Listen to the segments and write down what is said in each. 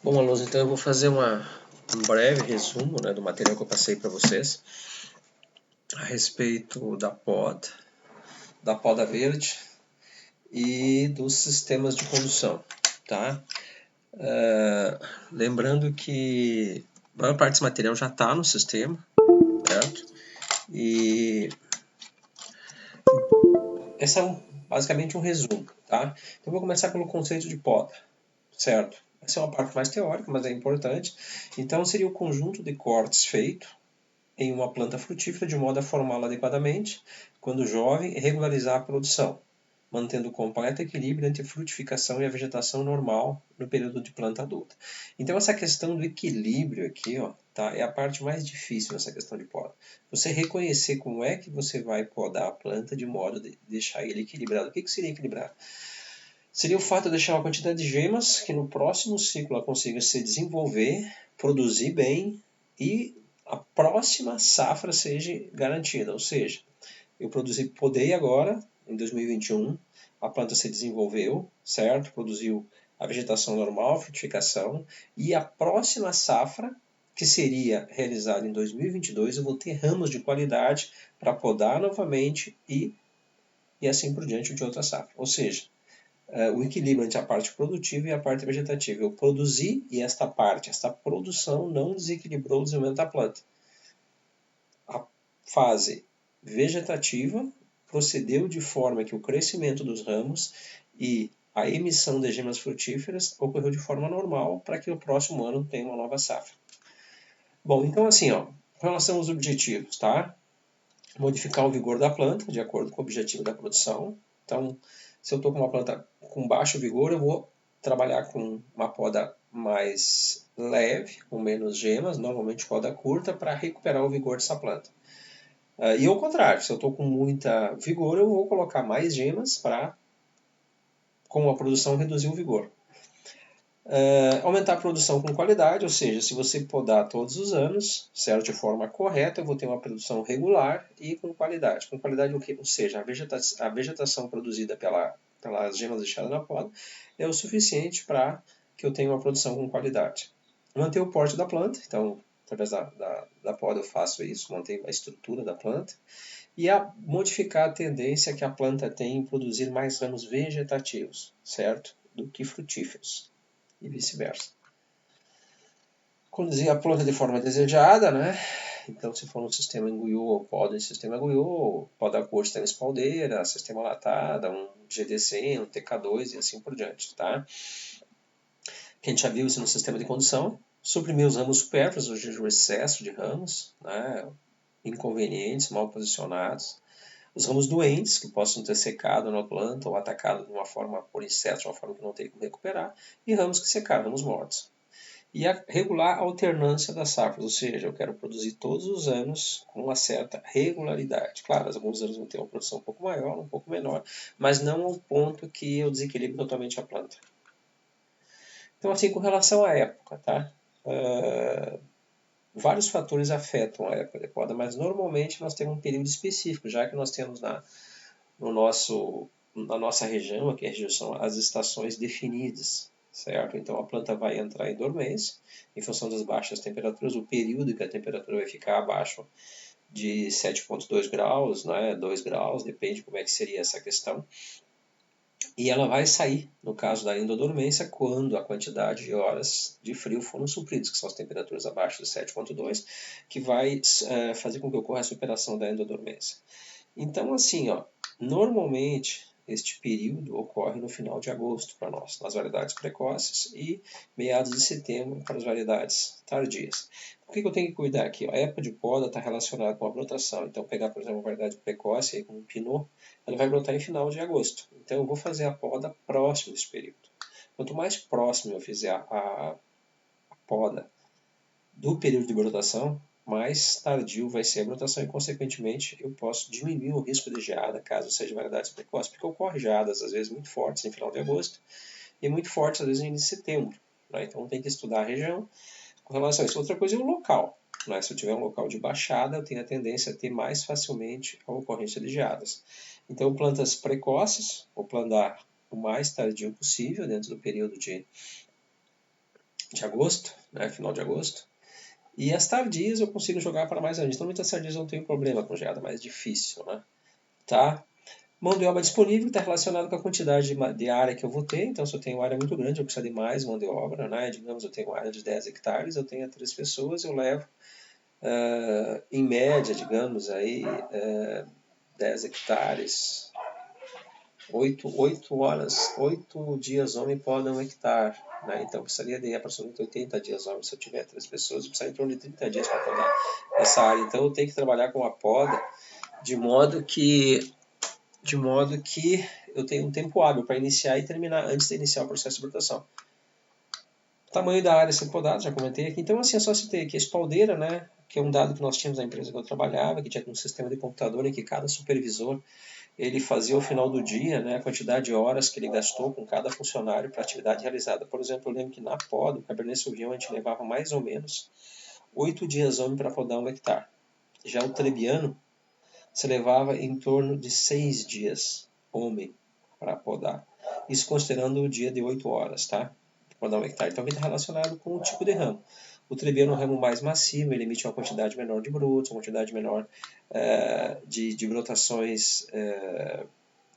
Bom, alunos, então eu vou fazer um breve resumo, né, do material que eu passei para vocês a respeito da poda verde e dos sistemas de condução, tá? Lembrando que a maior parte desse material já está no sistema, certo? E esse é basicamente um resumo, tá? Então eu vou começar pelo conceito de poda, certo? Essa é uma parte mais teórica, mas é importante. Então seria o conjunto de cortes feito em uma planta frutífera de modo a formá-la adequadamente, quando jovem, e regularizar a produção, mantendo completo equilíbrio entre frutificação e a vegetação normal no período de planta adulta. Então essa questão do equilíbrio aqui, ó, tá, é a parte mais difícil nessa questão de poda. Você reconhecer como é que você vai podar a planta de modo de deixar ele equilibrado. O que seria equilibrado? Seria o fato de deixar uma quantidade de gemas que no próximo ciclo ela consiga se desenvolver, produzir bem e a próxima safra seja garantida. Ou seja, eu podei agora, em 2021, a planta se desenvolveu, certo? Produziu a vegetação normal, a frutificação, e a próxima safra, que seria realizada em 2022, eu vou ter ramos de qualidade para podar novamente e assim por diante de outra safra. Ou seja, o equilíbrio entre a parte produtiva e a parte vegetativa. Eu produzi e esta produção não desequilibrou o desenvolvimento da planta. A fase vegetativa procedeu de forma que o crescimento dos ramos e a emissão de gemas frutíferas ocorreu de forma normal para que o próximo ano tenha uma nova safra. Bom, então assim, ó, com relação aos objetivos, tá? Modificar o vigor da planta de acordo com o objetivo da produção. Então, se eu estou com uma planta com baixo vigor, eu vou trabalhar com uma poda mais leve, com menos gemas, normalmente poda curta, para recuperar o vigor dessa planta. E ao contrário, se eu estou com muita vigor, eu vou colocar mais gemas para, com a produção, reduzir o vigor. Aumentar a produção com qualidade, ou seja, se você podar todos os anos, certo, de forma correta, eu vou ter uma produção regular e com qualidade. Com qualidade o quê? Ou seja, a vegetação produzida pelas gemas deixadas na poda é o suficiente para que eu tenha uma produção com qualidade. Manter o porte da planta, então, através da poda eu faço isso, mantenho a estrutura da planta. E modificar a tendência que a planta tem em produzir mais ramos vegetativos, certo, do que frutíferos e vice-versa. Conduzir a planta de forma desejada, né? Então, se for um sistema Enguiô, poda em sistema Enguiô, poda curta, sistema espaldeira, sistema latada, um GDC, um TK2 e assim por diante, tá? Que a gente já viu isso no sistema de condução. Suprimir os ramos supérfluos, ou seja, o excesso de ramos, né? Inconvenientes, mal posicionados. Os ramos doentes, que possam ter secado na planta ou atacado de uma forma por insetos, de uma forma que não tem como recuperar. E ramos que secaram, ramos mortos. E regular a alternância das safras, ou seja, eu quero produzir todos os anos com uma certa regularidade. Claro, alguns anos vão ter uma produção um pouco maior, um pouco menor, mas não ao ponto que eu desequilibre totalmente a planta. Então, assim, com relação à época, tá? Vários fatores afetam a época de poda, mas normalmente nós temos um período específico, já que nós temos na nossa região, aqui a região são as estações definidas, certo? Então a planta vai entrar em dormência, em função das baixas temperaturas, o período que a temperatura vai ficar abaixo de 7,2 graus, né, 2 graus, depende como é que seria essa questão. E ela vai sair, no caso da endodormência, quando a quantidade de horas de frio foram supridas, que são as temperaturas abaixo de 7,2, que vai fazer com que ocorra a superação da endodormência. Então, assim, ó, normalmente este período ocorre no final de agosto para nós, nas variedades precoces, e meados de setembro para as variedades tardias. O que eu tenho que cuidar aqui? A época de poda está relacionada com a brotação. Então, pegar, por exemplo, uma variedade precoce, aí, como um pinot, ela vai brotar em final de agosto. Então, eu vou fazer a poda próximo desse período. Quanto mais próximo eu fizer a poda do período de brotação, mais tardio vai ser a brotação e, consequentemente, eu posso diminuir o risco de geada, caso seja variedades precoces, porque ocorre geadas, às vezes, muito fortes em final de agosto e muito fortes, às vezes, em setembro. Né? Então, tem que estudar a região com relação a isso. Outra coisa é o local. Né? Se eu tiver um local de baixada, eu tenho a tendência a ter mais facilmente a ocorrência de geadas. Então, plantas precoces, vou plantar o mais tardio possível, dentro do período de agosto, né, final de agosto. E as tardias eu consigo jogar para mais adiante. Então, muitas tardias eu não tenho problema com geada, mais difícil, né? Tá? Mão de obra disponível está relacionado com a quantidade de área que eu vou ter. Então, se eu tenho uma área muito grande, eu preciso de mais mão de obra, né? Digamos, eu tenho uma área de 10 hectares, eu tenho 3 pessoas, eu levo, em média, digamos, aí, 10 hectares, 8 horas, 8 dias homem podem 1 hectare. Né? Então, eu precisaria de aproximadamente 80 dias homem. Se eu tiver 3 pessoas, eu precisaria em torno de 30 dias para podar essa área. Então, eu tenho que trabalhar com a poda de modo que eu tenho um tempo hábil para iniciar e terminar antes de iniciar o processo de brotação. O tamanho da área a ser podada, já comentei aqui. Então, assim, é só se ter aqui a espaldeira, né? Que é um dado que nós tínhamos na empresa que eu trabalhava, que tinha um sistema de computador em que cada supervisor ele fazia ao final do dia, né, a quantidade de horas que ele gastou com cada funcionário para a atividade realizada. Por exemplo, eu lembro que na poda, o Cabernet Sauvignon, a gente levava mais ou menos 8 dias homem para podar 1 hectare. Já o Trebbiano, se levava em torno de 6 dias homem para podar. Isso considerando o dia de 8 horas, tá? Para podar 1 hectare. Então, está relacionado com o tipo de ramo. O Trebbiano é um ramo mais macio, ele emite uma quantidade menor de brotos, uma quantidade menor de brotações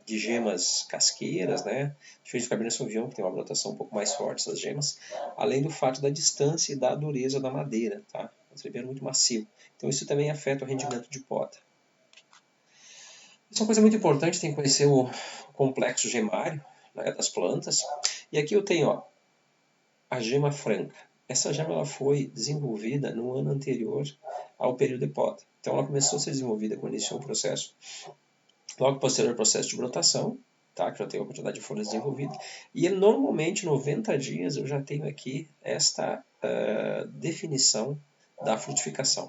de gemas casqueiras, né? Diferente do Cabernet Sauvignon, que tem uma brotação um pouco mais forte das gemas, além do fato da distância e da dureza da madeira, tá? O Trebbiano é muito macio. Então, isso também afeta o rendimento de poda. Isso é uma coisa muito importante, tem que conhecer o complexo gemário, né, das plantas. E aqui eu tenho, ó, a gema franca. Essa gema ela foi desenvolvida no ano anterior ao período de poda. Então ela começou a ser desenvolvida quando iniciou o processo. Logo posterior ao processo de brotação, tá, que já tenho a quantidade de folhas desenvolvida. E normalmente 90 dias eu já tenho aqui esta definição da frutificação.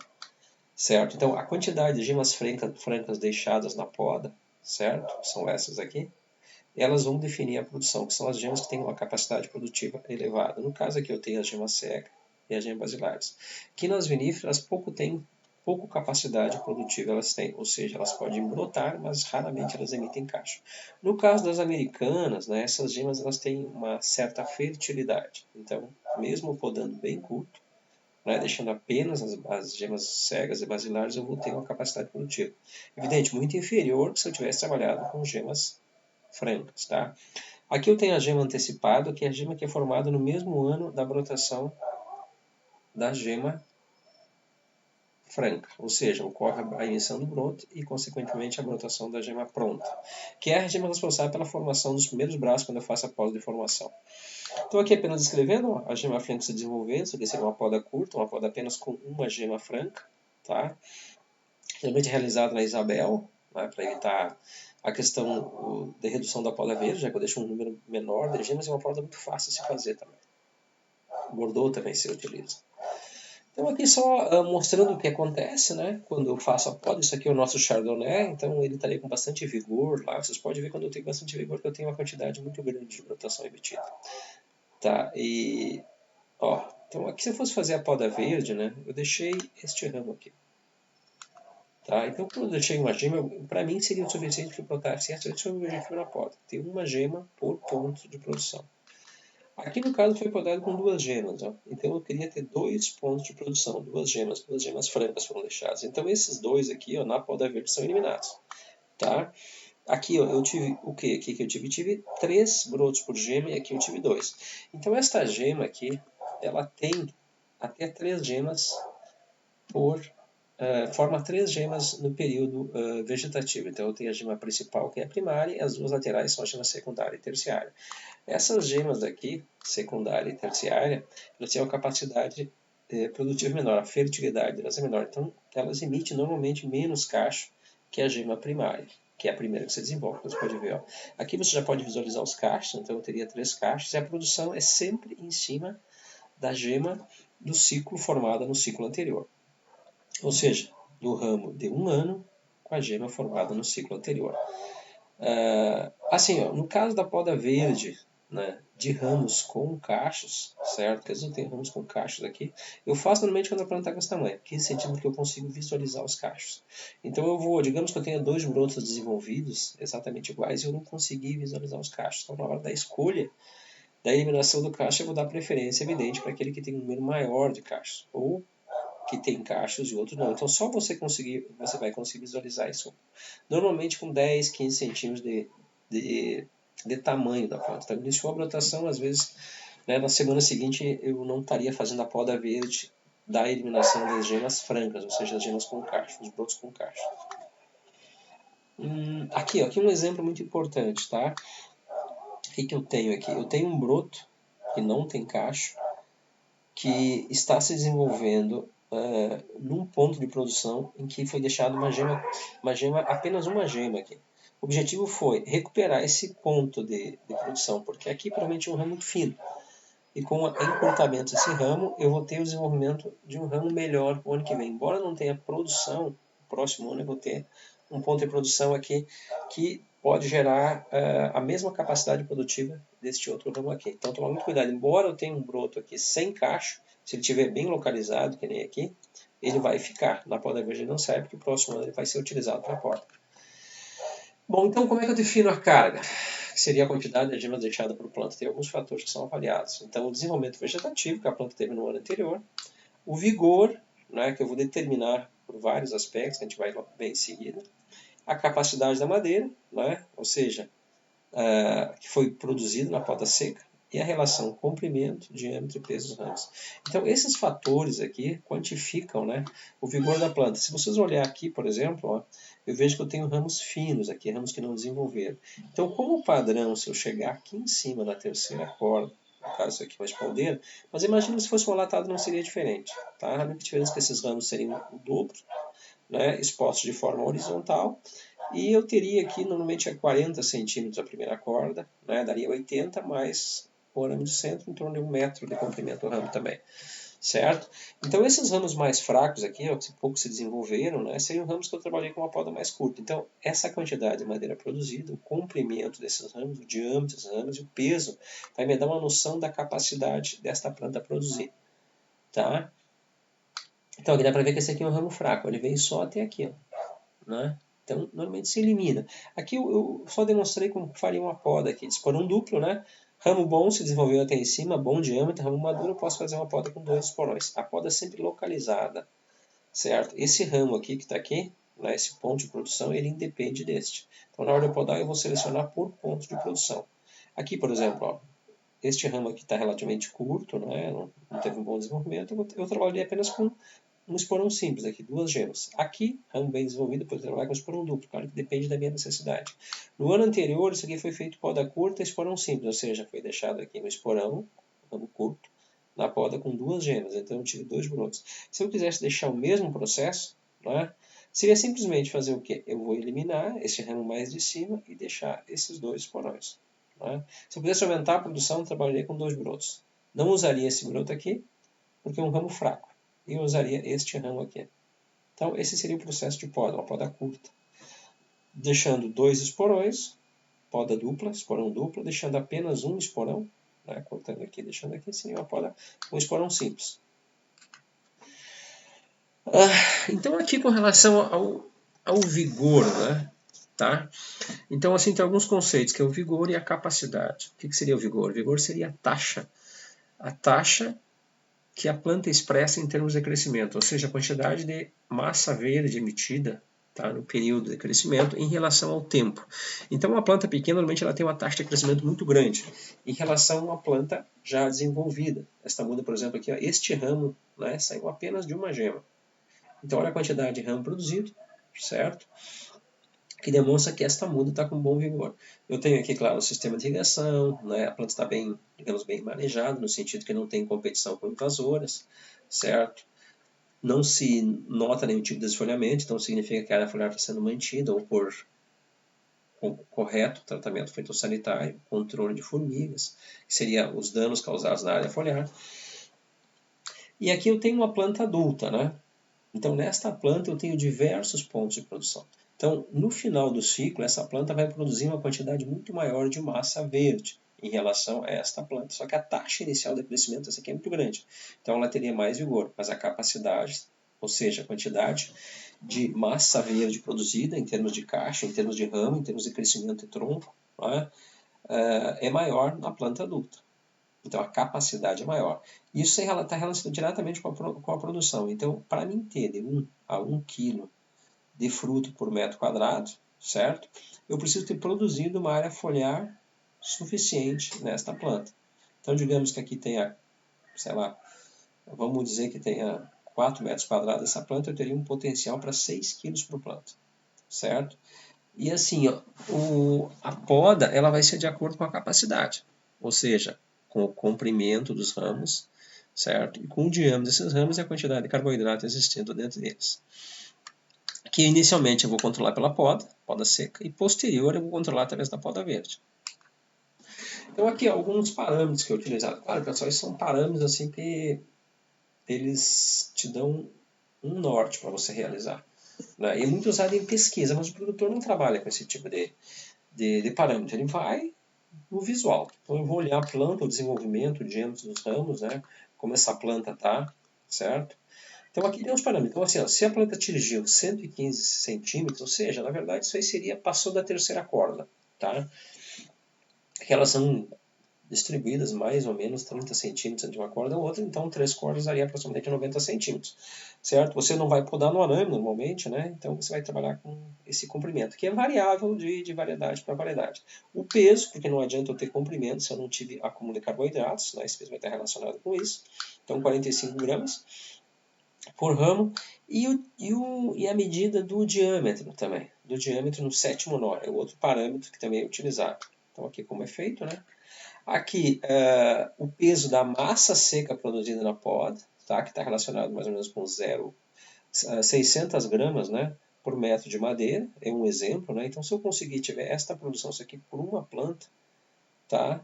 Certo? Então, a quantidade de gemas francas deixadas na poda, certo? São essas aqui. Elas vão definir a produção, que são as gemas que têm uma capacidade produtiva elevada. No caso aqui eu tenho as gemas cega e as gemas basilares. Que nas viníferas pouco capacidade produtiva elas têm, ou seja, elas podem brotar, mas raramente elas emitem cacho. No caso das americanas, né, essas gemas elas têm uma certa fertilidade. Então, mesmo podando bem curto, né, deixando apenas as gemas cegas e basilares, eu vou ter uma capacidade produtiva. Evidente, muito inferior que se eu tivesse trabalhado com gemas francas. Tá? Aqui eu tenho a gema antecipada, que é a gema que é formada no mesmo ano da brotação da gema franca, ou seja, ocorre a emissão do broto e, consequentemente, a brotação da gema pronta, que é a gema responsável pela formação dos primeiros braços quando eu faço a poda de formação. Estou aqui apenas descrevendo a gema franca se desenvolvendo, isso aqui seria uma poda curta, uma poda apenas com uma gema franca, tá? Geralmente realizada na Isabel, né, para evitar a questão de redução da poda verde, já que eu deixo um número menor de gemas, é uma poda muito fácil de se fazer também. Bordeaux também se utiliza. Então aqui só mostrando o que acontece, né, quando eu faço a poda. Isso aqui é o nosso Chardonnay, então ele estaria com bastante vigor lá. Vocês podem ver quando eu tenho bastante vigor que eu tenho uma quantidade muito grande de brotação emitida. Tá, e ó, então aqui se eu fosse fazer a poda verde, né, eu deixei este ramo aqui. Tá, então quando eu deixei uma gema, para mim seria o suficiente para botar certo o meu objetivo na poda. Ter uma gema por ponto de produção. Aqui no caso foi podado com 2 gemas, ó. Então eu queria ter 2 pontos de produção, 2 gemas francas foram deixadas. Então esses 2 aqui, ó, na poda verde são eliminados, tá? Aqui ó, eu tive o que? Aqui que eu tive 3 brotos por gema e aqui eu tive 2. Então esta gema aqui, ela tem até 3 gemas forma 3 gemas no período vegetativo. Então eu tenho a gema principal, que é a primária, e as 2 laterais são a gema secundária e terciária. Essas gemas aqui, secundária e terciária, elas têm uma capacidade produtiva menor, a fertilidade delas é menor. Então elas emitem normalmente menos cacho que a gema primária, que é a primeira que você desenvolve. Você pode ver, ó. Aqui você já pode visualizar os cachos, então eu teria 3 cachos, e a produção é sempre em cima da gema do ciclo formada no ciclo anterior. Ou seja, no ramo de 1 ano, com a gema formada no ciclo anterior. Assim, ó, no caso da poda verde, né, de ramos com cachos, certo? Quer dizer, eu tenho ramos com cachos aqui. Eu faço normalmente quando a planta está com esse tamanho, 15 centímetros, que eu consigo visualizar os cachos. Então eu vou, digamos que eu tenha 2 brotos desenvolvidos, exatamente iguais, e eu não consegui visualizar os cachos. Então na hora da escolha Da eliminação do cacho eu vou dar preferência evidente para aquele que tem um número maior de cachos, ou que tem cachos e outros não. Então só você vai conseguir visualizar isso normalmente com 10, 15 centímetros de tamanho da planta. Então iniciou a brotação, às vezes, né, na semana seguinte eu não estaria fazendo a poda verde da eliminação das gemas francas, ou seja, as gemas com cacho, os brotos com cacho. Aqui um exemplo muito importante, tá? O que eu tenho aqui? Eu tenho um broto que não tem cacho, que está se desenvolvendo num ponto de produção em que foi deixado apenas uma gema aqui. O objetivo foi recuperar esse ponto de produção, porque aqui provavelmente é um ramo muito fino. E com o encurtamento desse ramo, eu vou ter o desenvolvimento de um ramo melhor o ano que vem. Embora não tenha produção, no próximo ano eu vou ter um ponto de produção aqui que pode gerar a mesma capacidade produtiva deste outro ramo aqui. Então, tomar muito cuidado. Embora eu tenha um broto aqui sem cacho, se ele estiver bem localizado, que nem aqui, ele vai ficar. Na poda verde não serve, porque o próximo ano ele vai ser utilizado para a poda. Bom, então como é que eu defino a carga? Que seria a quantidade de gemas deixada por planta. Tem alguns fatores que são avaliados. Então, o desenvolvimento vegetativo, que a planta teve no ano anterior. O vigor, né, que eu vou determinar por vários aspectos, que a gente vai ver em seguida. A capacidade da madeira, né, ou seja, que foi produzido na poda seca, e a relação comprimento, diâmetro e peso dos ramos. Então, esses fatores aqui quantificam, né, o vigor da planta. Se vocês olharem aqui, por exemplo, ó, eu vejo que eu tenho ramos finos aqui, ramos que não desenvolveram. Então, como padrão, se eu chegar aqui em cima na terceira corda, no caso isso aqui vai espaldeira, mas imagina se fosse um alatado, não seria diferente. Tá? A única diferença é que esses ramos seriam o dobro, né, expostos de forma horizontal, e eu teria aqui, normalmente, a 40 centímetros a primeira corda, né, daria 80, mais o arame de centro, em torno de 1 metro de comprimento do ramo também. Certo? Então, esses ramos mais fracos aqui, ó, que pouco se desenvolveram, né, seriam ramos que eu trabalhei com uma poda mais curta. Então, essa quantidade de madeira produzida, o comprimento desses ramos, o diâmetro desses ramos e o peso, vai me dar uma noção da capacidade desta planta produzir. Tá? Então, aqui dá para ver que esse aqui é um ramo fraco, ele vem só até aqui. Ó, né? Então, normalmente se elimina. Aqui eu só demonstrei como faria uma poda aqui, de esporão duplo, né? Ramo bom se desenvolveu até em cima, bom diâmetro, ramo maduro eu posso fazer uma poda com 2 esporões. A poda é sempre localizada, certo? Esse ramo aqui que está aqui, né, esse ponto de produção, ele independe deste. Então, na hora de podar, eu vou selecionar por ponto de produção. Aqui, por exemplo, ó, este ramo aqui está relativamente curto, né, não teve um bom desenvolvimento, eu trabalhei apenas com um esporão simples aqui, 2 gemas. Aqui, ramo bem desenvolvido, pode trabalhar com esporão duplo, claro que depende da minha necessidade. No ano anterior, isso aqui foi feito poda curta e esporão simples, ou seja, foi deixado aqui no esporão, ramo curto, na poda com 2 gemas, então eu tive 2 brotos. Se eu quisesse deixar o mesmo processo, né, seria simplesmente fazer o quê? Eu vou eliminar esse ramo mais de cima e deixar esses 2 esporões. Né? Se eu quisesse aumentar a produção, eu trabalharia com 2 brotos. Não usaria esse broto aqui, porque é um ramo fraco. E eu usaria este ramo aqui. Então, esse seria o processo de poda, uma poda curta. Deixando 2 esporões, poda dupla, esporão duplo, deixando apenas um esporão, né, cortando aqui, deixando aqui, seria uma poda com esporão simples. Então, aqui com relação ao vigor, né? Tá? Então, assim, tem alguns conceitos, que é o vigor e a capacidade. O que seria o vigor? O vigor seria a taxa. A taxa que a planta expressa em termos de crescimento, ou seja, a quantidade de massa verde emitida, tá, no período de crescimento em relação ao tempo. Então, uma planta pequena, normalmente, ela tem uma taxa de crescimento muito grande em relação a uma planta já desenvolvida. Esta muda, por exemplo, aqui, ó, este ramo, né, saiu apenas de uma gema. Então, olha a quantidade de ramo produzido, certo? Que demonstra que esta muda está com bom vigor. Eu tenho aqui, claro, o sistema de irrigação, né? A planta está bem, digamos, bem manejada, no sentido que não tem competição com invasoras, certo? Não se nota nenhum tipo de desfolhamento, então significa que a área foliar está sendo mantida, ou por correto tratamento fitossanitário, controle de formigas, que seria os danos causados na área foliar. E aqui eu tenho uma planta adulta, né? Então, nesta planta eu tenho diversos pontos de produção. Então, no final do ciclo, essa planta vai produzir uma quantidade muito maior de massa verde em relação a esta planta. Só que a taxa inicial de crescimento essa aqui é muito grande. Então, ela teria mais vigor, mas a capacidade, ou seja, a quantidade de massa verde produzida em termos de caixa, em termos de ramo, em termos de crescimento e tronco, é maior na planta adulta. Então a capacidade é maior. Isso está relacionado diretamente com a produção. Então, para mim ter de 1 a 1 kg de fruto por metro quadrado, certo? Eu preciso ter produzido uma área foliar suficiente nesta planta. Então, digamos que aqui tenha, sei lá, vamos dizer que tenha 4 metros quadrados essa planta, eu teria um potencial para 6 kg por planta, certo? E assim, ó, a poda ela vai ser de acordo com a capacidade, ou seja, com o comprimento dos ramos, certo? E com o diâmetro desses ramos e a quantidade de carboidrato existindo dentro deles. Que inicialmente eu vou controlar pela poda seca, e posterior eu vou controlar através da poda verde. Então aqui alguns parâmetros que eu utilizado. Claro, pessoal, esses são parâmetros assim que eles te dão um norte para você realizar. Né? E é muito usado em pesquisa, mas o produtor não trabalha com esse tipo de parâmetro. Ele vai no visual. Então eu vou olhar a planta, o desenvolvimento, o diâmetro dos ramos, né? Como essa planta está, certo? Então aqui tem uns parâmetros. Então assim, ó, se a planta atingiu 115 centímetros, ou seja, na verdade isso aí seria, passou da terceira corda, tá? Que elas são distribuídas mais ou menos 30 centímetros entre uma corda e outra, então 3 cordas daria aproximadamente 90 centímetros, certo? Você não vai podar no arame normalmente, né? Então você vai trabalhar com esse comprimento, que é variável de variedade para variedade. O peso, porque não adianta eu ter comprimento se eu não tive acúmulo de carboidratos, né? Esse peso vai estar relacionado com isso, então 45 gramas por ramo, e a medida do diâmetro também, do diâmetro no sétimo nó, é outro parâmetro que também é utilizado. Então aqui como é feito, né? Aqui, o peso da massa seca produzida na poda, tá? Que está relacionado mais ou menos com 600 gramas, né, por metro de madeira, é um exemplo. Né? Então, se eu conseguir tiver esta produção, isso aqui por uma planta, tá?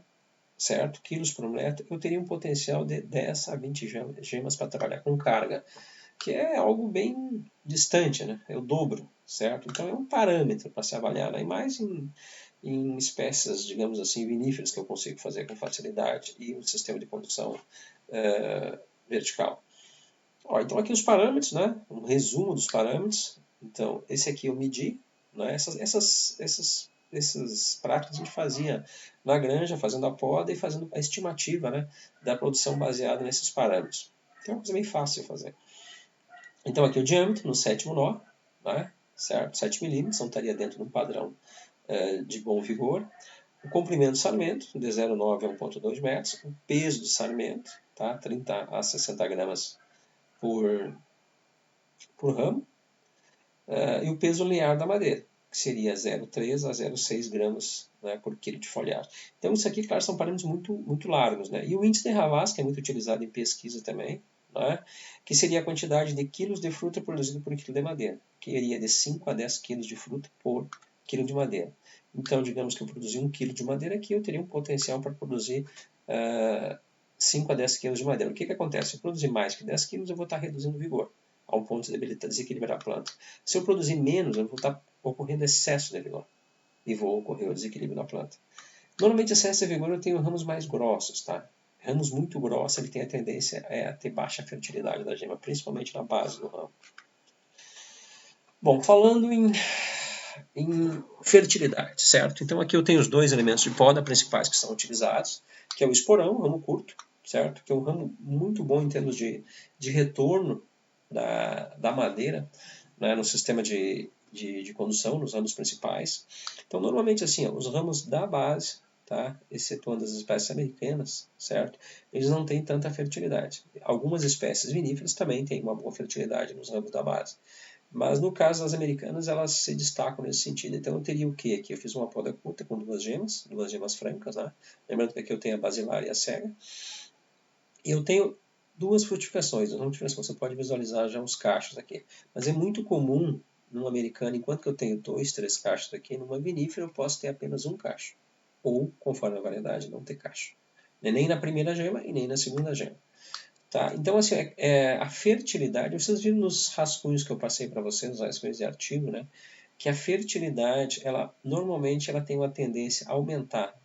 Certo? Quilos por metro, eu teria um potencial de 10 a 20 gemas para trabalhar com carga, que é algo bem distante, né? É o dobro, certo? Então, é um parâmetro para se avaliar, né? E mais em espécies, digamos assim, viníferas que eu consigo fazer com facilidade e um sistema de condução vertical. Ó, então aqui os parâmetros, né? Um resumo dos parâmetros. Então esse aqui eu medi, né? Essas práticas a gente fazia na granja, fazendo a poda e fazendo a estimativa, né, da produção baseada nesses parâmetros. Então é uma coisa bem fácil de fazer. Então aqui o diâmetro no sétimo nó, né? Certo? 7 milímetros, então estaria dentro de um padrão de bom vigor. O comprimento do sarmento, de 0,9 a 1,2 metros. O peso do sarmento, tá? 30 a 60 gramas por ramo. E o peso linear da madeira, que seria 0,3 a 0,6 gramas, né, por quilo de folhagem. Então isso aqui, claro, são parâmetros muito largos. Né? E o índice de Havas, que é muito utilizado em pesquisa também, né, que seria a quantidade de quilos de fruta produzida por quilo de madeira, que iria de 5 a 10 quilos de fruta por quilo de madeira. Então, digamos que eu produzi 1 quilo de madeira aqui, eu teria um potencial para produzir 5 a 10 quilos de madeira. O que acontece? Se eu produzir mais que 10 quilos, eu vou estar reduzindo o vigor, a um ponto de desequilibrar a planta. Se eu produzir menos, eu vou estar ocorrendo excesso de vigor e vou ocorrer o desequilíbrio na planta. Normalmente, excesso de vigor eu tenho ramos mais grossos, tá? Ramos muito grossos, ele tem a tendência a ter baixa fertilidade da gema, principalmente na base do ramo. Bom, falando em fertilidade, certo? Então aqui eu tenho os dois elementos de poda principais que são utilizados, que é o esporão, ramo curto, certo? Que é um ramo muito bom em termos de retorno da madeira, né, no sistema de condução, nos ramos principais. Então normalmente assim, ó, os ramos da base, tá, excetuando as espécies americanas, certo? Eles não têm tanta fertilidade. Algumas espécies viníferas também têm uma boa fertilidade nos ramos da base. Mas no caso das americanas, elas se destacam nesse sentido. Então eu teria o que aqui? Eu fiz uma poda curta com duas gemas francas, né? Lembrando que aqui eu tenho a basilar e a cega. E eu tenho duas frutificações. Uma frutificação, você pode visualizar já os cachos aqui. Mas é muito comum no americano, enquanto que eu tenho 2, 3 cachos aqui, numa vinífera eu posso ter apenas um cacho. Ou, conforme a variedade, não ter cacho. Nem na primeira gema e nem na segunda gema. Tá? Então, assim, a fertilidade, vocês viram nos rascunhos que eu passei para vocês, nos rascunhos de artigo, né? Que a fertilidade, normalmente, ela tem uma tendência a aumentar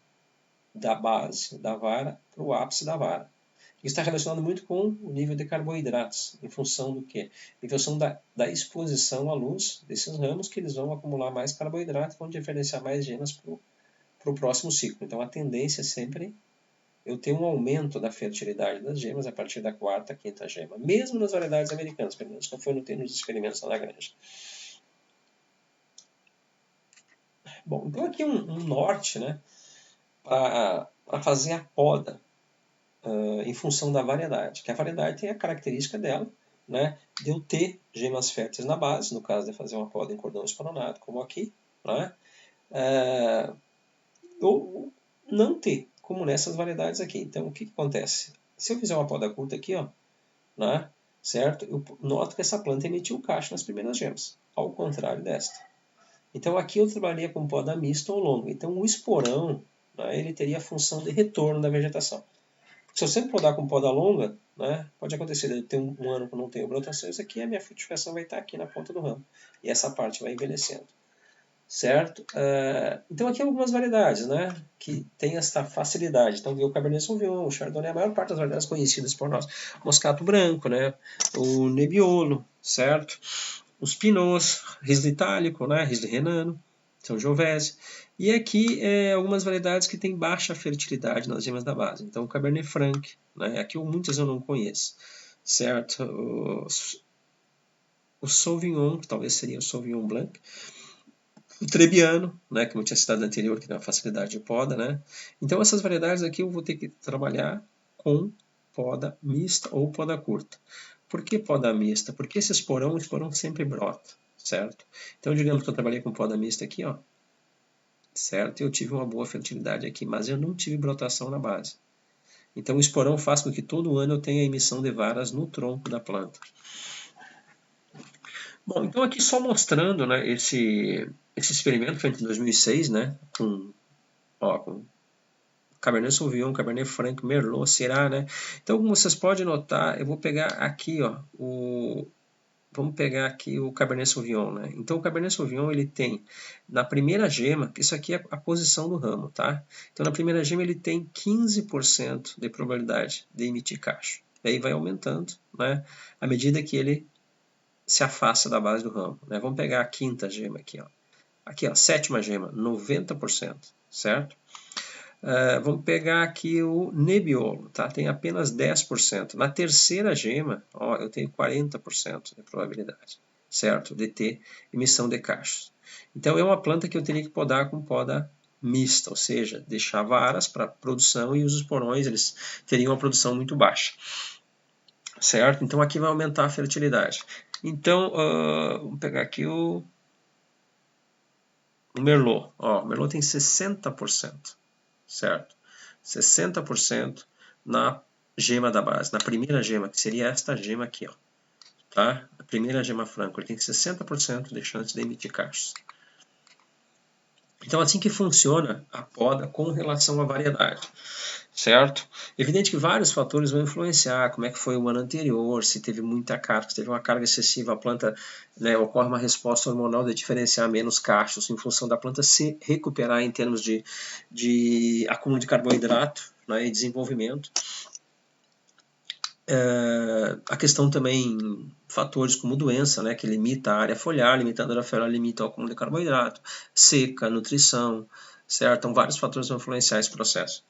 da base da vara para o ápice da vara. Isso está relacionado muito com o nível de carboidratos, em função do quê? Em função da exposição à luz desses ramos, que eles vão acumular mais carboidrato e vão diferenciar mais gemas para o próximo ciclo. Então, a tendência é sempre eu tenho um aumento da fertilidade das gemas a partir da quarta, quinta gema, mesmo nas variedades americanas, pelo menos não foi nos experimentos lá na granja. Bom, então aqui um norte, né, para fazer a poda em função da variedade, que a variedade tem a característica dela, né, de eu ter gemas férteis na base, no caso de fazer uma poda em cordão espalonado, como aqui, né, ou não ter, como nessas variedades aqui. Então, o que acontece? Se eu fizer uma poda curta aqui, ó, né, certo? Eu noto que essa planta emitiu cacho nas primeiras gemas, ao contrário desta. Então, aqui eu trabalhei com poda mista ou longa. Então, o esporão, né, ele teria a função de retorno da vegetação. Se eu sempre podar com poda longa, né, pode acontecer de eu ter um ano que eu não tenho brotações aqui, a minha frutificação vai estar aqui na ponta do ramo. E essa parte vai envelhecendo. Certo? Então aqui algumas variedades, né, que tem essa facilidade. Então o Cabernet Sauvignon, o Chardonnay, a maior parte das variedades conhecidas por nós. Moscato Branco, né, o Nebbiolo, certo? Os Pinots, Riesling Itálico, né, Riesling Renano, São Giovese. E aqui algumas variedades que têm baixa fertilidade nas gemas da base. Então o Cabernet Franc, né, aqui muitas eu não conheço, certo? O Sauvignon, que talvez seria o Sauvignon Blanc. O Trebbiano, né, como eu tinha citado anterior, que tem uma facilidade de poda, né? Então essas variedades aqui eu vou ter que trabalhar com poda mista ou poda curta. Por que poda mista? Porque esse esporão, o esporão sempre brota, certo? Então digamos que eu trabalhei com poda mista aqui, ó, certo? Eu tive uma boa fertilidade aqui, mas eu não tive brotação na base. Então o esporão faz com que todo ano eu tenha emissão de varas no tronco da planta. Bom, então aqui só mostrando, né, esse experimento feito em 2006, né, com Cabernet Sauvignon, Cabernet Franc, Merlot, Syrah, né. Então, como vocês podem notar, eu vou pegar aqui, ó, vamos pegar aqui o Cabernet Sauvignon, né. Então, o Cabernet Sauvignon, ele tem, na primeira gema, isso aqui é a posição do ramo, tá. Então, na primeira gema, ele tem 15% de probabilidade de emitir cacho. Daí vai aumentando, né, à medida que ele se afasta da base do ramo, né? Vamos pegar a quinta gema aqui, ó. Aqui, ó, sétima gema, 90%, certo? Vamos pegar aqui o Nebbiolo, tá? Tem apenas 10%. Na terceira gema, ó, eu tenho 40% de probabilidade, certo? De ter emissão de cachos. Então, é uma planta que eu teria que podar com poda mista, ou seja, deixar varas para produção e os esporões, eles teriam uma produção muito baixa. Certo? Então aqui vai aumentar a fertilidade. Então, vamos pegar aqui o Merlot. Ó, o Merlot tem 60%, certo? 60% na gema da base, na primeira gema, que seria esta gema aqui, ó. Tá? A primeira gema franca, ele tem 60% de chance de emitir cachos. Então, assim que funciona a poda com relação à variedade, certo? Evidente que vários fatores vão influenciar, como é que foi o ano anterior, se teve muita carga, se teve uma carga excessiva, a planta, né, ocorre uma resposta hormonal de diferenciar menos cachos, em função da planta se recuperar em termos de acúmulo de carboidrato, né, e desenvolvimento. A questão também, fatores como doença, né, que limita a área foliar, limitando a área foliar, limita o acúmulo de carboidrato, seca, nutrição, certo? Então, vários fatores vão influenciar esse processo.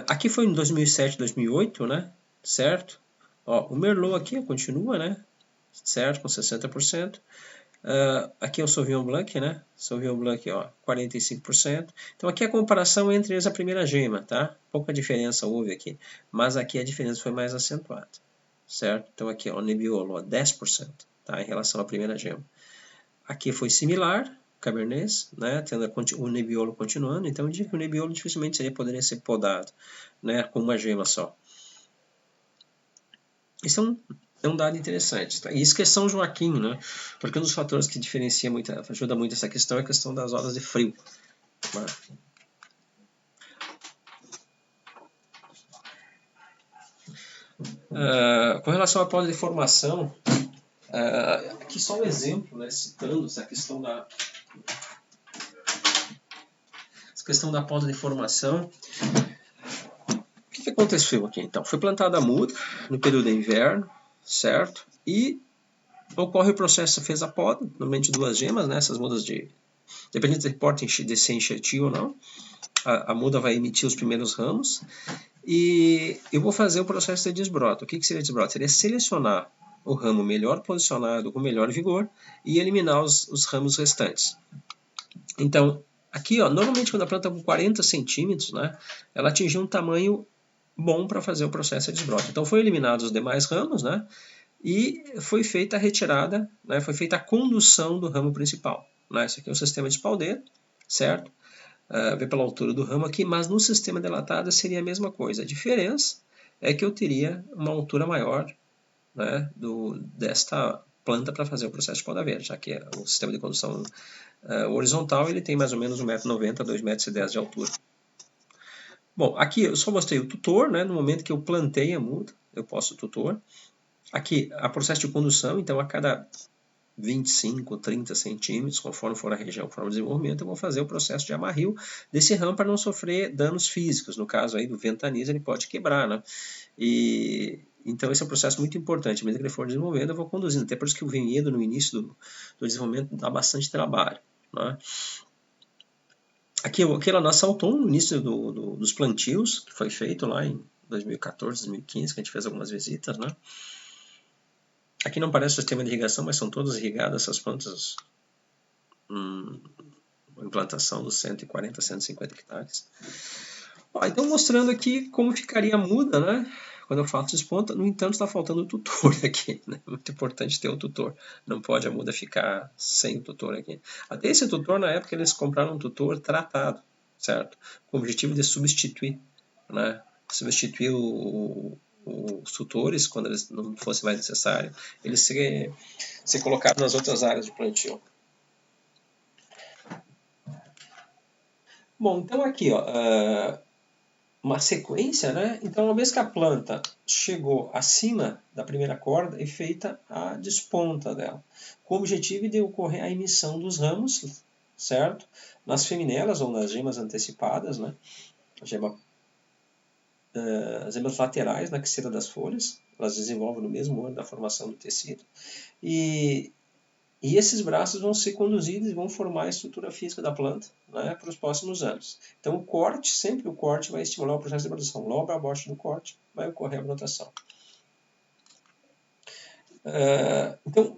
Aqui foi em 2007, 2008, né, certo? Ó, o Merlot aqui continua, né, certo, com 60%. Aqui é o Sauvignon Blanc, né? Sauvignon Blanc, ó, 45%. Então aqui a comparação entre eles, a primeira gema, tá? Pouca diferença houve aqui, mas aqui a diferença foi mais acentuada, certo? Então aqui, ó, o Nebbiolo, ó, 10%, tá? Em relação à primeira gema. Aqui foi similar, Cabernet, né? Tendo o Nebbiolo continuando, então eu diria que o Nebbiolo dificilmente poderia ser podado, né? Com uma gema só. Isso é um dado interessante. Tá? E isso que é São Joaquim, né? Porque um dos fatores que diferencia muito, ajuda muito essa questão é a questão das horas de frio. Né? Com relação à poda de formação, aqui só um exemplo, né, citando essa questão da poda de formação. O que aconteceu aqui então? Foi plantada a muda no período de inverno, certo? E ocorre o processo, fez a poda, normalmente 2 gemas, né, essas mudas de dependendo do porte de ser enxertil ou não, a muda vai emitir os primeiros ramos, e eu vou fazer o processo de desbroto. O que seria desbroto? Seria selecionar o ramo melhor posicionado, com melhor vigor, e eliminar os ramos restantes. Então, aqui, ó, normalmente quando a planta está com 40 centímetros, né, ela atingiu um tamanho bom para fazer o processo de desbroto. Então, foi eliminados os demais ramos, né, e foi feita a retirada, né, foi feita a condução do ramo principal. Né. Esse aqui é o sistema de espaldeiro, certo? Vê pela altura do ramo aqui, mas no sistema dilatado seria a mesma coisa. A diferença é que eu teria uma altura maior, né, desta planta para fazer o processo de poda verde, já que o sistema de condução horizontal ele tem mais ou menos 1,90 m, 2,10 m de altura. Bom, aqui eu só mostrei o tutor, né, no momento que eu plantei a muda, eu posto o tutor. Aqui, a processo de condução, então a cada 25, 30 centímetros, conforme for a região, conforme o desenvolvimento, eu vou fazer o processo de amarrio desse ramo para não sofrer danos físicos. No caso aí do ventaniza, ele pode quebrar, né? Então esse é um processo muito importante. À medida que ele for desenvolvendo, eu vou conduzindo. Até por isso que o vinhedo, no início do desenvolvimento, dá bastante trabalho. Né? Aqui é a nossa Alton, no início dos plantios, que foi feito lá em 2014, 2015, que a gente fez algumas visitas, né? Aqui não parece o sistema de irrigação, mas são todas irrigadas essas plantas, implantação dos 140, 150 hectares. Então mostrando aqui como ficaria a muda, né? Quando eu faço desponta, no entanto está faltando o tutor aqui, né? Muito importante ter o tutor, não pode a muda ficar sem o tutor aqui. Até esse tutor, na época, eles compraram um tutor tratado, certo? Com o objetivo de substituir, né? Substituir os tutores, quando eles não fosse mais necessário, eles ser colocados nas outras áreas de plantio. Bom, então aqui, ó, uma sequência, né? Então, uma vez que a planta chegou acima da primeira corda, é feita a desponta dela, com o objetivo de ocorrer a emissão dos ramos, certo? Nas feminelas ou nas gemas antecipadas, né? As gemas laterais na queceira das folhas, elas desenvolvem no mesmo ano da formação do tecido. E esses braços vão ser conduzidos e vão formar a estrutura física da planta, né, para os próximos anos. Então o corte, sempre o corte vai estimular o processo de brotação. Logo abaixo do corte vai ocorrer a brotação. Então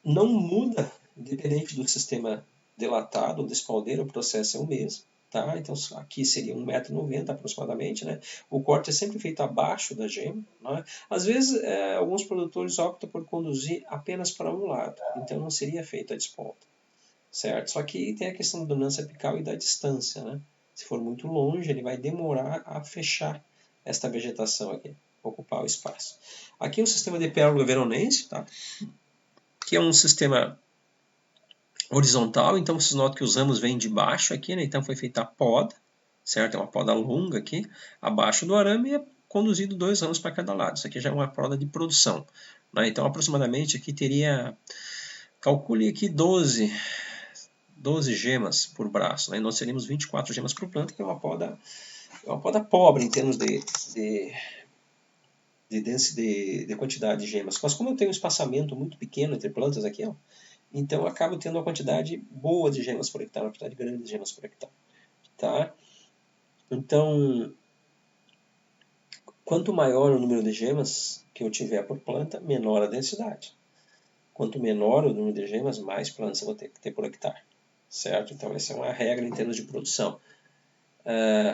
não muda, independente do sistema dilatado ou de espaldeiro, o processo é o mesmo. Tá? Então aqui seria 1,90 m aproximadamente. Né? O corte é sempre feito abaixo da gema. Né? Às vezes alguns produtores optam por conduzir apenas para um lado, então não seria feita a desponta. Certo? Só que tem a questão da dominância apical e da distância. Né? Se for muito longe, ele vai demorar a fechar esta vegetação aqui, ocupar o espaço. Aqui é o sistema de pérola veronense, tá? Que é um sistema horizontal, então vocês notam que os ramos vêm de baixo aqui, né? Então foi feita a poda, certo? É uma poda longa aqui, abaixo do arame, e é conduzido 2 ramos para cada lado. Isso aqui já é uma poda de produção. Né? Então aproximadamente aqui teria, calcule aqui 12 gemas por braço. Né? Nós teríamos 24 gemas por planta, que é uma poda pobre em termos de quantidade de gemas. Mas como eu tenho um espaçamento muito pequeno entre plantas aqui, ó, então eu acabo tendo uma quantidade boa de gemas por hectare, uma quantidade grande de gemas por hectare. Tá? Então, quanto maior o número de gemas que eu tiver por planta, menor a densidade. Quanto menor o número de gemas, mais plantas eu vou ter que ter por hectare. Certo? Então essa é uma regra em termos de produção.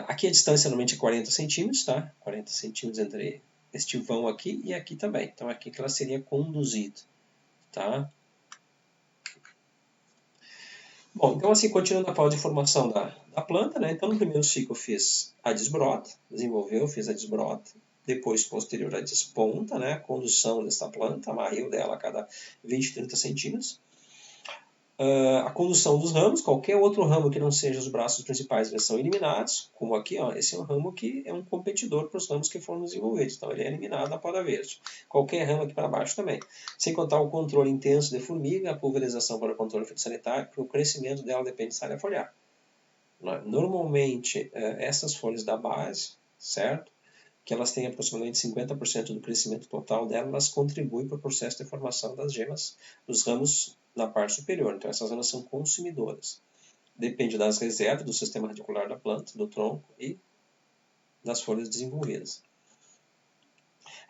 Aqui a distância normalmente é 40 centímetros, tá? 40 centímetros entre este vão aqui e aqui também. Então aqui que ela seria conduzida. Tá? Bom, então assim, continuando a pausa de formação da planta, né? Então no primeiro ciclo eu fiz a desbrota, fiz a desbrota, depois posterior a desponta, né? A condução dessa planta, amarrio dela a cada 20, 30 centímetros. A condução dos ramos, qualquer outro ramo que não seja os braços principais, eles são eliminados, como aqui, ó, esse é um ramo que é um competidor para os ramos que foram desenvolvidos, então ele é eliminado na poda verde. Qualquer ramo aqui para baixo também. Sem contar o controle intenso de formiga, a pulverização para o controle fitossanitário, porque o crescimento dela depende de área foliar. Normalmente, essas folhas da base, certo? Que elas têm aproximadamente 50% do crescimento total dela, elas contribuem para o processo de formação das gemas dos ramos na parte superior. Então essas elas são consumidoras. depende das reservas do sistema radicular da planta, do tronco e das folhas desenvolvidas.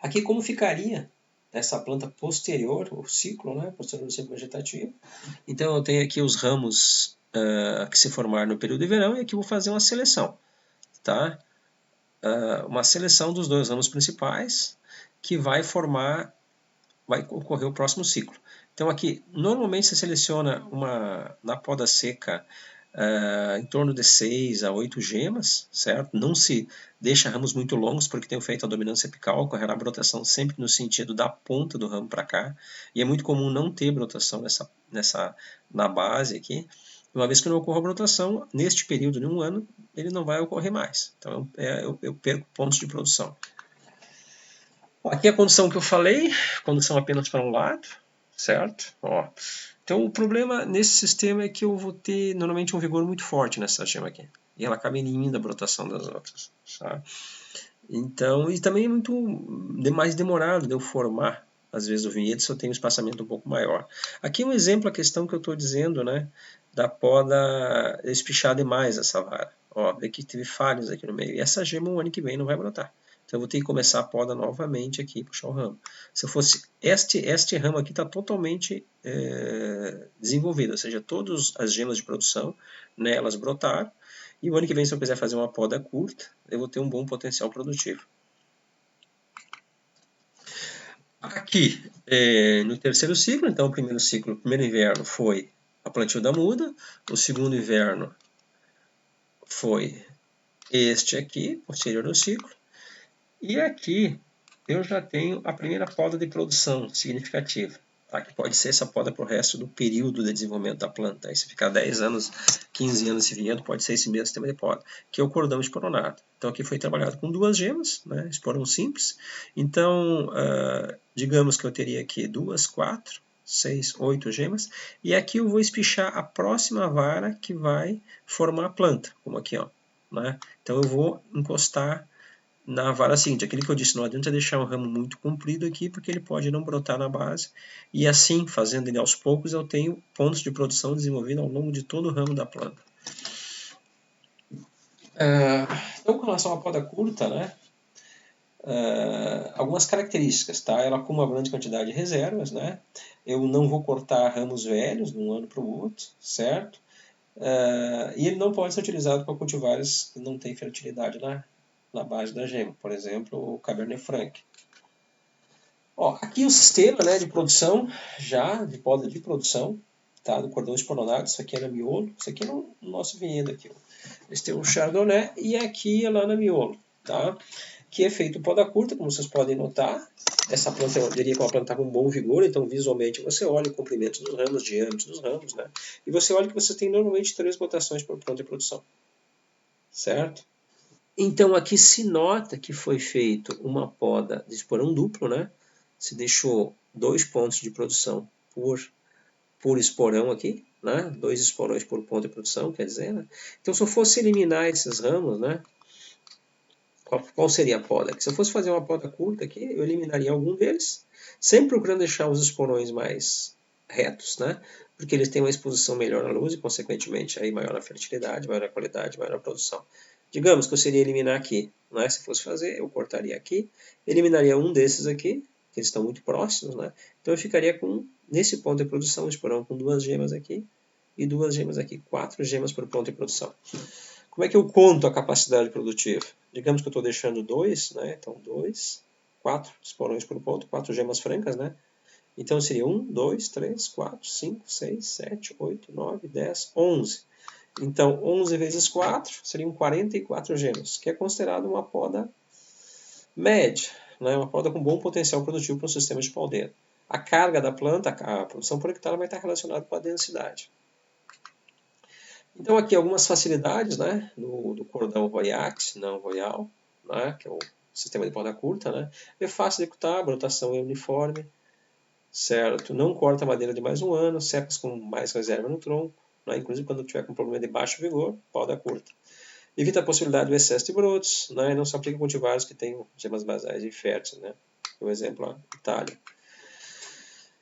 Aqui como ficaria essa planta posterior, o ciclo, né, posterior do ciclo vegetativo. Então eu tenho aqui os ramos que se formaram no período de verão e aqui eu vou fazer uma seleção. Tá? Uma seleção dos dois ramos principais que vai ocorrer o próximo ciclo. Então aqui, normalmente se seleciona na poda seca em torno de 6 a 8 gemas, certo? Não se deixa ramos muito longos porque tem o efeito da dominância apical, ocorrerá brotação sempre no sentido da ponta do ramo para cá, e é muito comum não ter brotação na base aqui. Uma vez que não ocorra a brotação, neste período de um ano, ele não vai ocorrer mais. Então eu perco pontos de produção. Aqui é a condição que eu falei, condição apenas para um lado, certo? Então o problema nesse sistema é que eu vou ter normalmente um vigor muito forte nessa gema aqui. E ela acaba inimindo a brotação das outras. Tá? Então, e também é muito mais demorado de eu formar, às vezes, o vinhedo se eu tenho um espaçamento um pouco maior. Aqui um exemplo, a questão que eu estou dizendo, né? Da poda espichar demais essa vara. Vê que teve falhas aqui no meio. E essa gema o ano que vem não vai brotar. Então eu vou ter que começar a poda novamente aqui, puxar o ramo. Se eu fosse, este ramo aqui está totalmente desenvolvido, ou seja, todas as gemas de produção nelas brotaram. E o ano que vem, se eu quiser fazer uma poda curta, eu vou ter um bom potencial produtivo. Aqui, no terceiro ciclo, então o primeiro inverno foi a plantio da muda, o segundo inverno foi este aqui, posterior ao ciclo, e aqui eu já tenho a primeira poda de produção significativa, tá? Que pode ser essa poda para o resto do período de desenvolvimento da planta. Aí se ficar 10 anos, 15 anos esse vinhedo, pode ser esse mesmo sistema de poda, que é o cordão esporonado. Então aqui foi trabalhado com 2 gemas, né? Esporão simples. Então, digamos que eu teria aqui 2, 4, 6, 8 gemas, e aqui eu vou espichar a próxima vara que vai formar a planta, como aqui, ó, né? Então eu vou encostar na vara seguinte. Aquilo que eu disse, não adianta deixar um ramo muito comprido aqui, porque ele pode não brotar na base, e assim, fazendo ele aos poucos, eu tenho pontos de produção desenvolvidos ao longo de todo o ramo da planta. Então, com relação à poda curta, né? Algumas características, tá? Ela com uma grande quantidade de reservas, né? Eu não vou cortar ramos velhos de um ano para o outro, certo? E ele não pode ser utilizado para cultivares que não têm fertilidade na base da gema, por exemplo, o Cabernet Franc. Aqui o sistema, né, de produção, já de poda de produção, tá, do cordão esporonado. Isso aqui é na miolo, isso aqui é no nosso vinhedo aqui. Esse tem o Chardonnay e aqui é lá na miolo, tá? Que é feito poda curta, como vocês podem notar. Essa planta, eu diria que é uma planta com um bom vigor, então visualmente você olha o comprimento dos ramos, diâmetro dos ramos, né? E você olha que você tem normalmente 3 rotações por planta de produção, certo? Então aqui se nota que foi feito uma poda de esporão duplo, né? Se deixou 2 pontos de produção por esporão aqui, né? 2 esporões por ponto de produção, quer dizer, né? Então se eu fosse eliminar esses ramos, né? Qual seria a poda? Se eu fosse fazer uma poda curta aqui, eu eliminaria algum deles, sempre procurando deixar os esporões mais retos, né? Porque eles têm uma exposição melhor à luz e, consequentemente, aí maior a fertilidade, maior a qualidade, maior a produção. Digamos que eu seria eliminar aqui, né? Se fosse fazer, eu cortaria aqui, eliminaria um desses aqui, que eles estão muito próximos, né? Então eu ficaria com, nesse ponto de produção, um esporão com 2 gemas aqui e 2 gemas aqui, 4 gemas por ponto de produção. Como é que eu conto a capacidade produtiva? Digamos que eu estou deixando 2, né? Então 2, 4 esporões por ponto, 4 gemas francas, né? Então seria 1, 2, 3, 4, 5, 6, 7, 8, 9, 10, 11. Então 11 vezes 4 seriam 44 gemas, que é considerado uma poda média, né? Uma poda com bom potencial produtivo para o sistema de paldeira. A carga da planta, a produção por hectare vai estar relacionada com a densidade. Então aqui algumas facilidades, né, do cordão Royax, não Royal, né, que é o sistema de poda curta, né, é fácil de executar, a brotação é uniforme, certo? Não corta a madeira de mais um ano, cepas com mais reserva no tronco, né, inclusive quando tiver com problema de baixo vigor, poda curta. Evita a possibilidade do excesso de brotos, né, não se aplica a cultivares que tenham gemas basais inférteis, né, por exemplo, a Itália.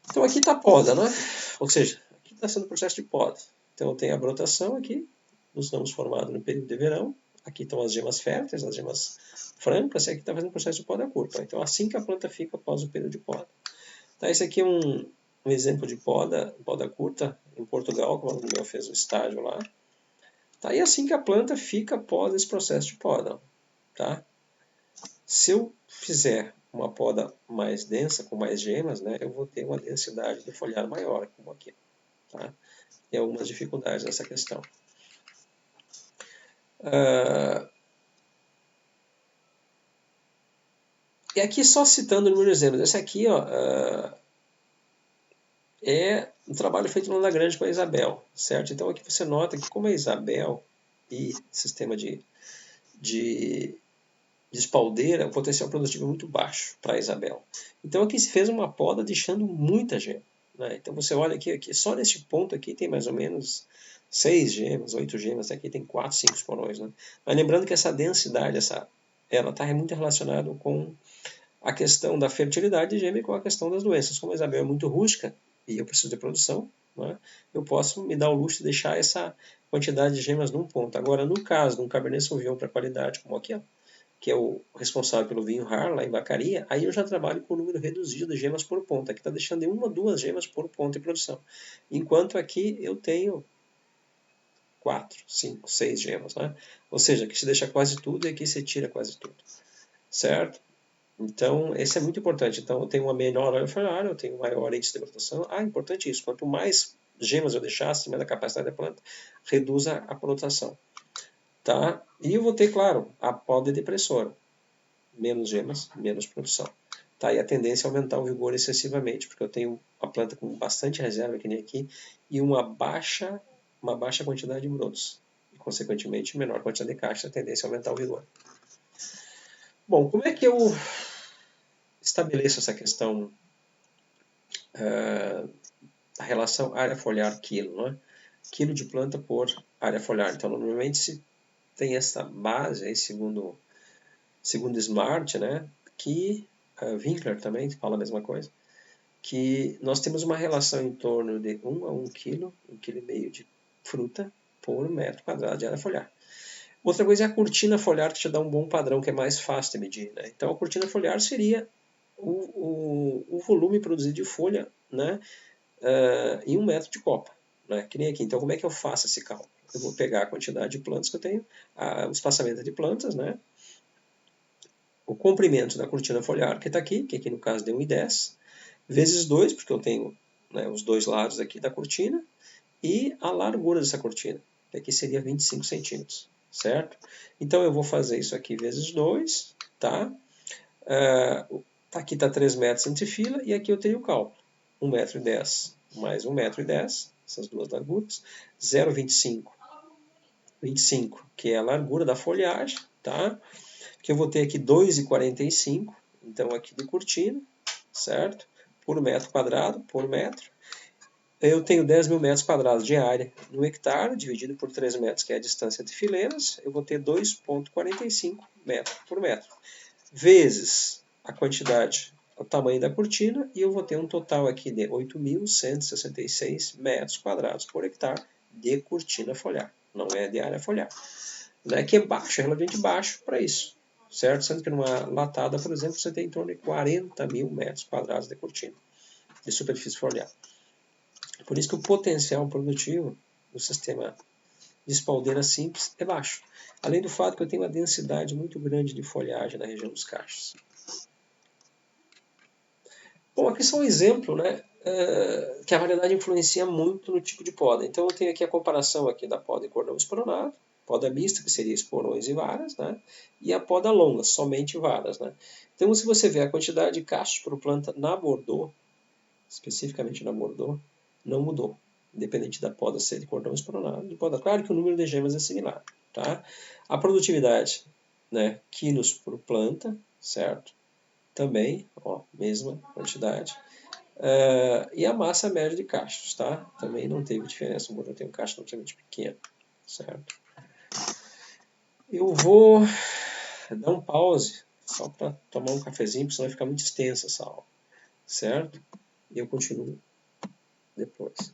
Então aqui está a poda, né, ou seja, aqui está sendo o processo de poda. Então eu tenho a brotação aqui, dos ramos formados no período de verão. Aqui estão as gemas férteis, as gemas francas, e aqui está fazendo o processo de poda curta. Então, assim que a planta fica após o período de poda. Tá, esse aqui é um exemplo de poda curta em Portugal, como o aluno meu fez o estágio lá. Tá, e assim que a planta fica após esse processo de poda. Tá? Se eu fizer uma poda mais densa, com mais gemas, né, eu vou ter uma densidade de folhado maior, como aqui. Tá? Tem algumas dificuldades nessa questão. E aqui só citando o número de exemplos. Esse aqui ó, é um trabalho feito no Landa Grande com a Isabel, certo? Então aqui você nota que como a Isabel e sistema de espaldeira, o potencial produtivo é muito baixo para a Isabel. Então aqui se fez uma poda deixando muita gema. Né? Então você olha aqui, só neste ponto aqui tem mais ou menos 6 gemas, 8 gemas, aqui tem 4, 5 esporões. Né? Mas lembrando que essa densidade, ela está muito relacionada com a questão da fertilidade de gema e com a questão das doenças. Como a Isabel é muito rústica e eu preciso de produção, né, eu posso me dar o luxo de deixar essa quantidade de gemas num ponto. Agora, no caso de um Cabernet Sauvignon para qualidade, como aqui, ó, que é o responsável pelo vinho Rar, lá em Vacaria, aí eu já trabalho com um número reduzido de gemas por ponto. Aqui está deixando de 1 a 2 gemas por ponto em produção. Enquanto aqui eu tenho 4, 5, 6 gemas. Né? Ou seja, aqui se deixa quase tudo e aqui se tira quase tudo. Certo? Então, esse é muito importante. Então, eu tenho uma menor área foliar, eu tenho maior índice de brotação. Importante isso. Quanto mais gemas eu deixar, acima da capacidade da planta, reduz a brotação. Tá? E eu vou ter, claro, a poda depressora. Menos gemas, menos produção. Tá? E a tendência é aumentar o vigor excessivamente, porque eu tenho a planta com bastante reserva, que nem aqui, e uma baixa quantidade de brotos. E, consequentemente, menor quantidade de caixa, a tendência é aumentar o vigor. Bom, como é que eu estabeleço essa questão a relação área foliar quilo, né? Quilo de planta por área foliar. Então, normalmente se tem essa base aí, segundo Smart, né? Que Winkler também fala a mesma coisa, que nós temos uma relação em torno de 1 a 1 kg, 1,5 kg de fruta por metro quadrado de área foliar. Outra coisa é a cortina foliar, que te dá um bom padrão, que é mais fácil de medir. Né? Então, a cortina foliar seria o volume produzido de folha, né, em 1 metro de copa. Né? Que nem aqui. Então, como é que eu faço esse cálculo? Eu vou pegar a quantidade de plantas que eu tenho, o espaçamento de plantas, né? O comprimento da cortina foliar, que está aqui, que aqui no caso deu 1,10, vezes 2, porque eu tenho, né, os dois lados aqui da cortina, e a largura dessa cortina, que aqui seria 25 centímetros. Certo? Então eu vou fazer isso aqui vezes 2, tá? Aqui está 3 metros entre fila e aqui eu tenho o cálculo. 1,10 m mais 1,10 m, essas duas larguras, 0,25, 25, que é a largura da folhagem, tá? Que eu vou ter aqui 2,45, então aqui de cortina, certo? Por metro quadrado, por metro. Eu tenho 10 mil metros quadrados de área no hectare, dividido por 3 metros, que é a distância de fileiras, eu vou ter 2,45 metros por metro. Vezes a quantidade, o tamanho da cortina, e eu vou ter um total aqui de 8.166 metros quadrados por hectare de cortina foliar. Não é de área foliar. Né? Que é baixo, é relativamente baixo para isso. Certo? Sendo que numa latada, por exemplo, você tem em torno de 40 mil metros quadrados de cortina, de superfície foliar. Por isso que o potencial produtivo do sistema de espaldeira simples é baixo. Além do fato que eu tenho uma densidade muito grande de folhagem na região dos cachos. Bom, aqui só um exemplo, né, que a variedade influencia muito no tipo de poda. Então eu tenho aqui a comparação aqui da poda em cordão esporonado, poda mista, que seria esporões e varas, né, e a poda longa, somente varas. Né. Então se você vê a quantidade de cachos por planta na Bordeaux, especificamente na Bordeaux, não mudou, independente da poda ser de cordão esporonado, de poda. Claro que o número de gemas é similar. Tá? A produtividade, né, quilos por planta, certo? Também, ó, mesma quantidade. E a massa média de cachos, tá? Também não teve diferença, o Bordeaux tem um cacho relativamente pequeno, certo? Eu vou dar um pause, só para tomar um cafezinho, porque senão vai ficar muito extensa essa aula, certo? E eu continuo depois.